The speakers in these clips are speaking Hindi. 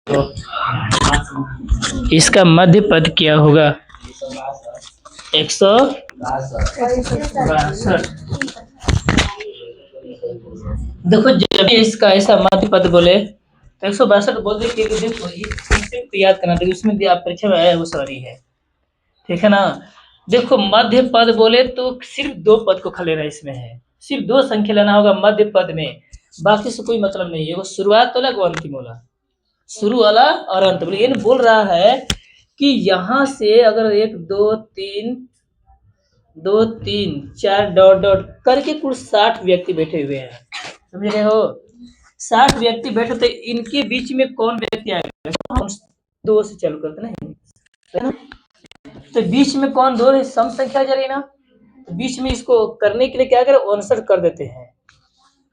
तो इसका मध्य पद क्या होगा? 162। देखो जब भी इसका ऐसा मध्य पद बोले तो 162 बोल दे कि देखो ये याद करना, देखो उसमें भी आप परीक्षा में आया वो सॉरी है, ठीक है ना। देखो मध्य पद बोले तो सिर्फ दो पद को खा लेना इसमें है, सिर्फ दो संख्या लेना होगा मध्य पद में, बाकी से कोई मतलब नहीं है। वो शुरुआत वाला वो अंतिम वाला, शुरू वाला और अंत वाला। ये बोल रहा है कि यहाँ से अगर एक दो तीन चार डॉट डॉट करके कुल 60 व्यक्ति बैठे हुए हैं, समझ रहे हो। 60 व्यक्ति बैठे तो इनके बीच में कौन व्यक्ति आएगा? हम दो से चालू करते है ना। तो बीच में कौन दो सम संख्या जा रही ना, तो बीच में इसको करने के लिए क्या करें, 59 कर देते हैं,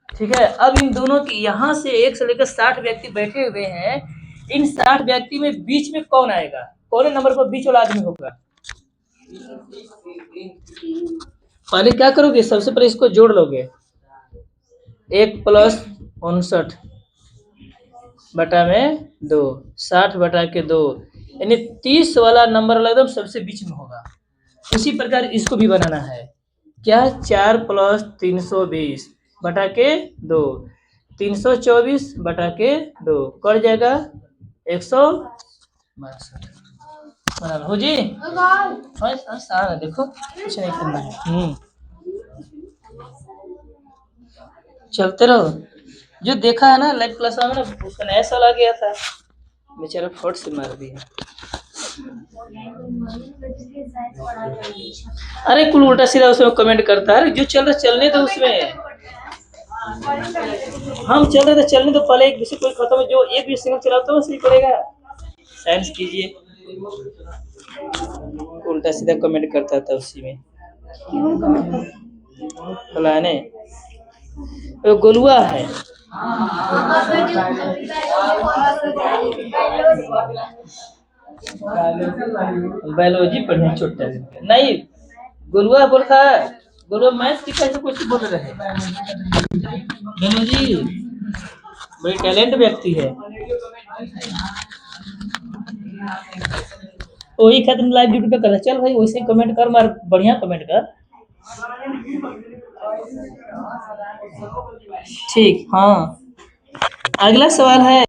ठीक है। अब इन दोनों की यहाँ से 1 से लेकर 60 व्यक्ति बैठे हुए हैं, इन 60 व्यक्ति में बीच में कौन आएगा, कौन नंबर पर बीच वाला आदमी होगा? पहले क्या करोगे, सबसे पहले इसको जोड़ लोगे, 1 + 59 बटा में 2, 60 बटा के 2, यानी 30 वाला नंबर एकदम सबसे बीच में होगा। उसी प्रकार इसको भी बनाना है, क्या 4 + 320 बटा के 2, 324 बटा के 2 कट जाएगा 162। बना लो हो जी। हाँ देखो कुछ नहीं करना है, चलते रहो। जो देखा है ना लाइव क्लास में ना, उसका नया सवाल आ गया था, बेचारा फट से मार दिया। अरे कुल उल्टा सीधा उसमें कमेंट करता है, जो चल रहा चलने दो उसमें, हम चल रहे थे चलने तो पहले एक दूसरे कोई खत्म, जो एक भी सिंगल चलाता है सही पड़ेगा। साइंस कीजिए, उल्टा सीधा कमेंट करता था उसी में फलाने, वो गोलुआ है। बायोलॉजी पढ़ने छोटा नहीं, गोलुआ बोल रहा है, गोलुआ मैथ की कैसे कुछ बोल रहे हैं, बायोलॉजी बड़ी टैलेंट व्यक्ति है। वही खातिर लाइव ड्यूटी पे कर, चल भाई वैसे कमेंट कर, मार बढ़िया कमेंट कर, ठीक। हाँ अगला सवाल है,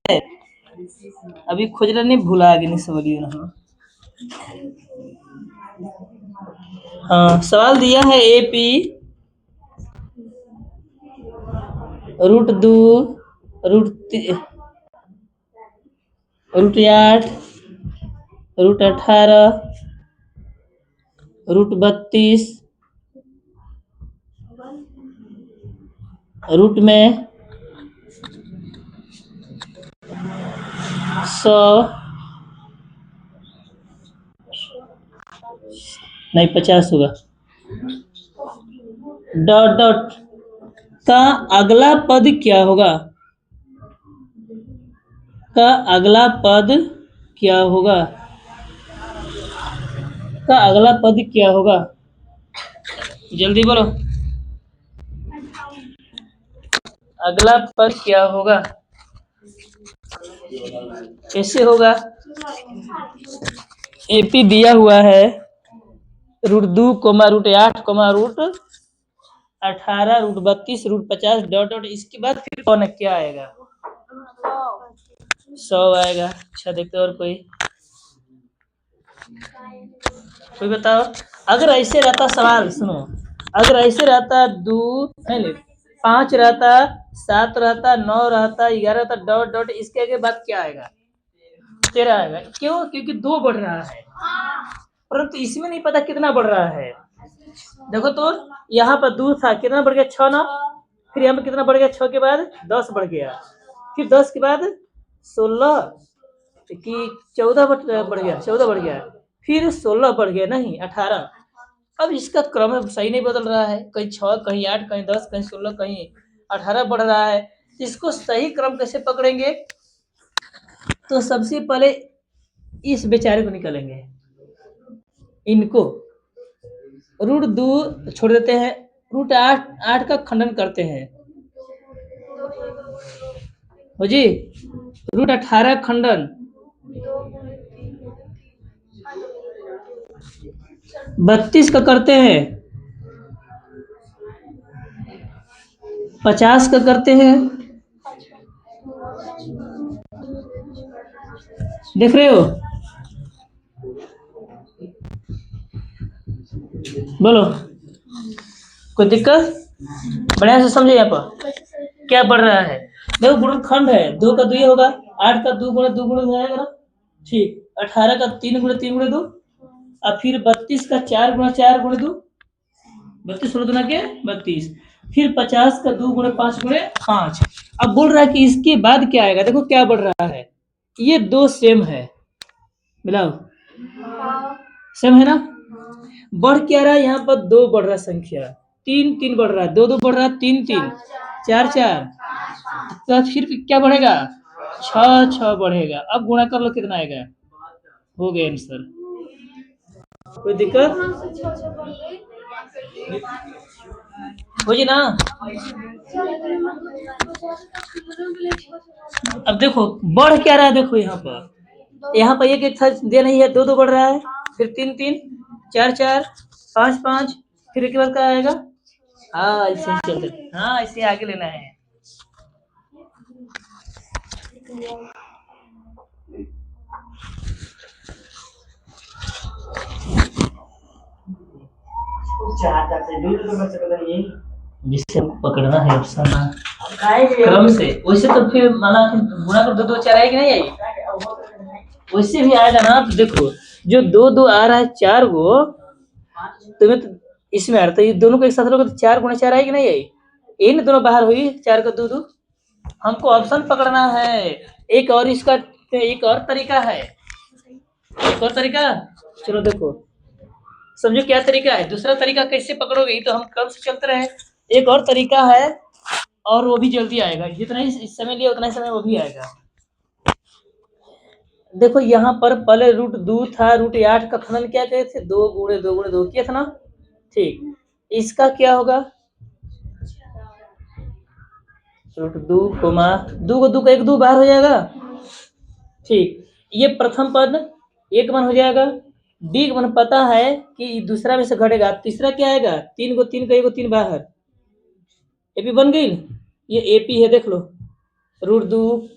अभी खोजना नहीं भूला आगे नहीं सवाल। हाँ सवाल दिया है AP √2 √8 √18 √32 रूट में 100 नहीं 50 होगा, डॉट डॉट का अगला पद क्या होगा, का अगला पद क्या होगा, का अगला पद क्या होगा, जल्दी बोलो, अगला पद क्या होगा, कैसे होगा। AP दिया हुआ है √2, √8, √18, √32, √50 डॉट डॉट, इसके बाद फिर कौन क्या आएगा, 100 आएगा। अच्छा देखते और कोई बताओ। अगर ऐसे रहता सवाल सुनो, अगर ऐसे रहता 2 नहीं 5 रहता, 7 रहता, 9 रहता, 11 रहता, डॉट डॉट, इसके आगे बाद क्या आएगा, 13 आएगा। क्यों? क्योंकि 2 बढ़ रहा है, परंतु इसमें नहीं पता कितना बढ़ रहा है। देखो तो यहाँ पर 2 था, कितना बढ़ गया 6 ना, फिर यहाँ पर कितना बढ़ गया 6 के बाद 10 बढ़ गया, फिर 10 के बाद 16 कि 14 बढ़ गया, 14 बढ़ गया, फिर 16 बढ़ गया, नहीं 18। अब इसका क्रम सही नहीं बदल रहा है, कहीं 6 कहीं 8 कहीं 10 कहीं 16 कहीं 18 बढ़ रहा है, इसको सही क्रम कैसे पकड़ेंगे। तो सबसे पहले इस बेचारे को निकालेंगे, इनको √2 छोड़ देते हैं, √8 का खंडन करते हैं हो जी, रूट 18 खंडन 32 का करते हैं, 50 का करते हैं, देख रहे हो? बोलो, कोई दिक्कत? बढ़िया से समझो। यहाँ पर क्या बढ़ रहा है? देखो गुणनखंड है, 2 का 2 ये होगा, 8 का 2 गुणा 2 गुणा हो जाएगा ना, ठीक। 18 का 3 गुणा 3 गुणा 2, और फिर 32 का 4 गुणा 4 गुणा 2, 32 16 दुना के 32, फिर 50 का 2 गुणा 5 गुणा 5। अब बोल रहा है कि इसके बाद क्या आएगा, देखो क्या बढ़ रहा है, ये दो सेम है, मिलाओ, सेम है ना? बढ़ क्या रहा है यहाँ पर? 2 बढ़ रहा है संख्या, 3 3 बढ़ रहा है, 2 2 बढ़ रहा है, 3 3, 4 4, तो फिर क्या बढ़ेगा? 6 6 बढ़ेगा। अब गुणा कर लो, कितना आएगा? हो गया आंसर। कोई दिक्कत हो जी ना? अब देखो बढ़ क्या रहा है, देखो यहाँ पर एक एक दे नहीं है, 2 2 बढ़ रहा है, फिर 3 3, 4 4, 5 5, फिर एक बार क्या आएगा? हाँ ऐसे ही चलते, हाँ ऐसे आगे लेना है। जिससे पकड़ना है ऑप्शन क्रम से, वैसे तो फिर माना गुणा कर 2 2 4 आएगी, नहीं आएगी? वैसे भी आएगा ना। तो देखो जो 2 2 आ रहा है 4 गो, तुम्हें तो इसमें आ रहा था, ये दोनों को एक साथ लोगे तो 4 गुणा 4 आएगी, नहीं आई? ये ना दोनों बाहर हुई, 4 का 2 2। हमको ऑप्शन पकड़ना है। एक और इसका एक और तरीका है, एक और तरीका, चलो देखो समझो क्या तरीका है। दूसरा तरीका कैसे पकड़ोगे, तो हम कब से चलते रहे। एक और तरीका है, और वो भी जल्दी आएगा, जितना ही इस समय लिया उतना ही समय वो भी आएगा। देखो यहाँ पर पहले रूट 2 था, रूट 8 का खनन क्या करे थे, 2 गुणे 2 गुणे 2 किया था ना, ठीक। इसका क्या होगा? रूट 2 कोमा 2 को 2 का 1 2 बाहर हो जाएगा, ठीक। ये प्रथम पद 1 मान हो जाएगा, डी का मान पता है कि दूसरा में से घटेगा, तीसरा क्या आएगा? 3 को 3 का 1 को 3 बाहर, एपी बन गई। ये एपी है, देख लो, रूट 2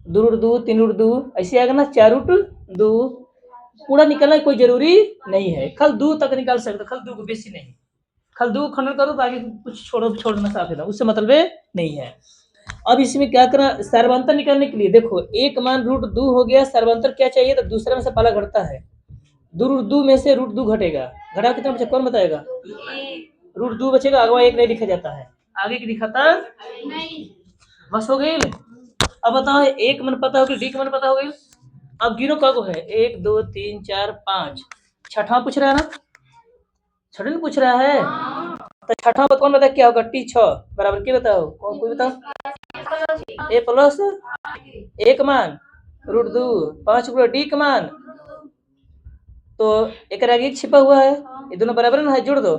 2 रूट 2 3 रूट 2 ऐसे आएगा ना, 4 रूट 2। पूरा निकालना कोई जरूरी नहीं है, खल 2 तक निकाल सकते, खल 2 को बेसी नहीं, खल 2 खंडन करो तो आगे कुछ छोड़ना साफ है, उससे मतलब नहीं है। अब इसमें क्या करना, सर्वांतर निकालने के लिए देखो, एक मान रूट 2 हो गया, सर्वांतर क्या चाहिए, तो दूसरा में से पहला घटता है, 2 रूट 2 में से रूट 2 घटेगा, घटा कितना बचा, कौन बताएगा? रूट 2 बचेगा, अगवा 1 नहीं लिखा जाता है, आगे की दिखाता नहीं, बस हो गई। अब बताओ, एक मन पता होगी, डी का मन पता हो गई। अब गिनो कब है, 1 2 3 4 5, छठा पूछ रहा है ना, छठे पूछ रहा है, तो छठा पद कौन बताए क्या होगा? टी 6 बराबर की बताओ, कौन कोई बताओ? ए प्लस 1 मान रूट 2 5 गुणा डी का मान, तो एक आगे छिपा हुआ है, ये दोनों बराबर ना है, जोड़ दो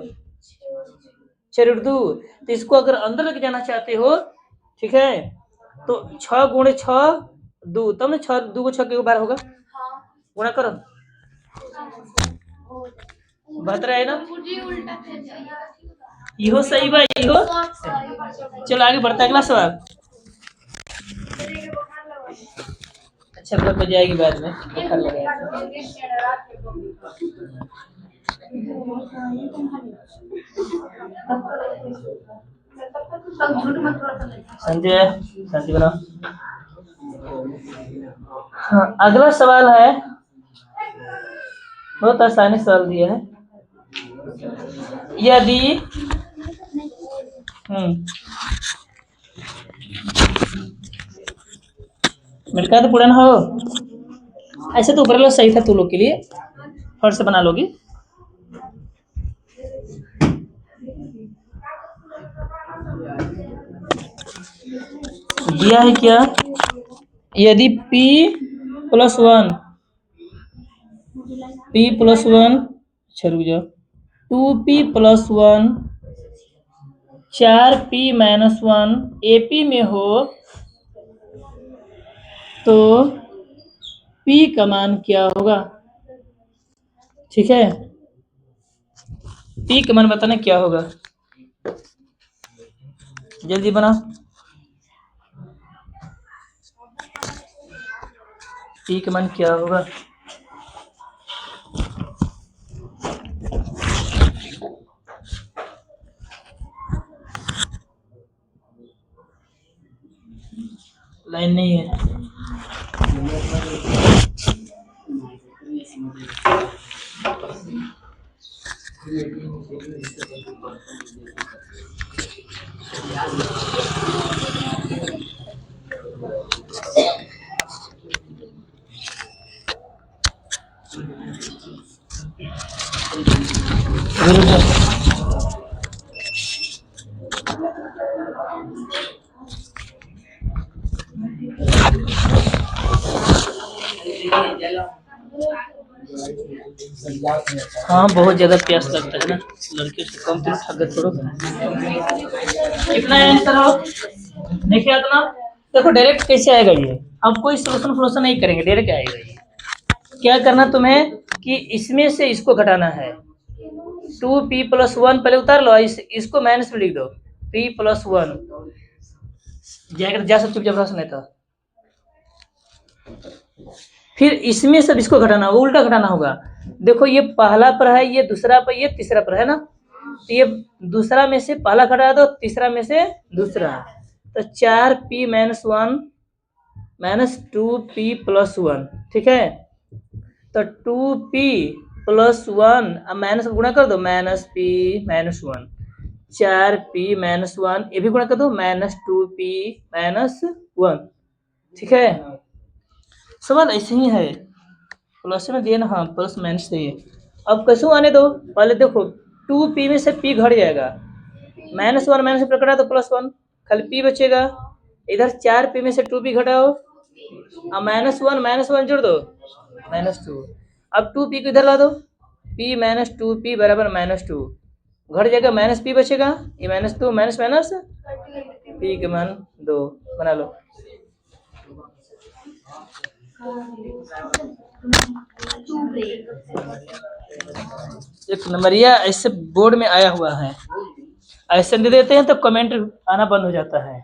6 रूट 2। तो इसको अगर अंदर लेके जाना चाहते हो, ठीक है, तो 6 गुणे 6 2, तब ना 6 2 को 6 के बार होगा, गुणा करो, बहतर है ना? इहो सही बा, इहो। चलो आगे बढ़ता है, अगला सवाल। अच्छा हो जाएगी बाद में, शांति बनाओ। हाँ, अगला सवाल है, बहुत आसानी सवाल दिया है। यदि मिलका तो पुराना हो, ऐसे तो ऊपर लो सही था तू लोग के लिए, फट से बना लोगी। दिया है क्या, यदि p प्लस 1 p प्लस 1, अच्छा रुक जाओ, 2p plus 1 4p minus 1 AP में हो, तो पी का मान क्या होगा? ठीक है, पी का मान बताना क्या होगा, जल्दी बनाओ। पी का मान क्या होगा? लाइन नहीं है। हाँ बहुत ज्यादा प्यास लगता है ना, लड़के से कम तो ठगत छोड़ो। कितना आंसर हो देखिए इतना, देखो डायरेक्ट कैसे आएगा ये, अब कोई सोल्यूशन फ्लोशन नहीं करेंगे, डायरेक्ट आएगा ये। क्या करना तुम्हें कि इसमें से इसको घटाना है, 2p+1 पहले उतार लो, इसको माइनस में लिख दो, p+1 जाकर जा सब चुपचाप नहीं था। फिर इसमें सब इसको घटाना होगा, उल्टा घटाना होगा। देखो ये पहला पर है, ये दूसरा पर, ये तीसरा पर है ना, तो ये दूसरा में से पहला घटा दो, तीसरा में से दूसरा, तो 4p-1 -2p+1, ठीक है। तो 2p+1 अब माइनस गुणा कर दो, -p-1, 4p-1 ये भी गुणा कर दो, -2p-1, ठीक है। सवाल ऐसे ही है, प्लस में दिए ना, हाँ प्लस माइनस सही है। अब कैसे आने दो, पहले देखो 2p में से p घट जाएगा, -1 माइनस प्रकटा तो +1, खाली p बचेगा। इधर 4p में से 2p घटाओ, अब -1 जोड़ दो, -2। अब 2p को इधर ला दो, p - 2p बराबर -2, घट जाएगा, -p बचेगा, ये -2 माइनस p के मान 2 बना लो। एक नंबरिया ऐसे बोर्ड में आया हुआ है, ऐसे दे देते हैं तो कमेंट आना बंद हो जाता है।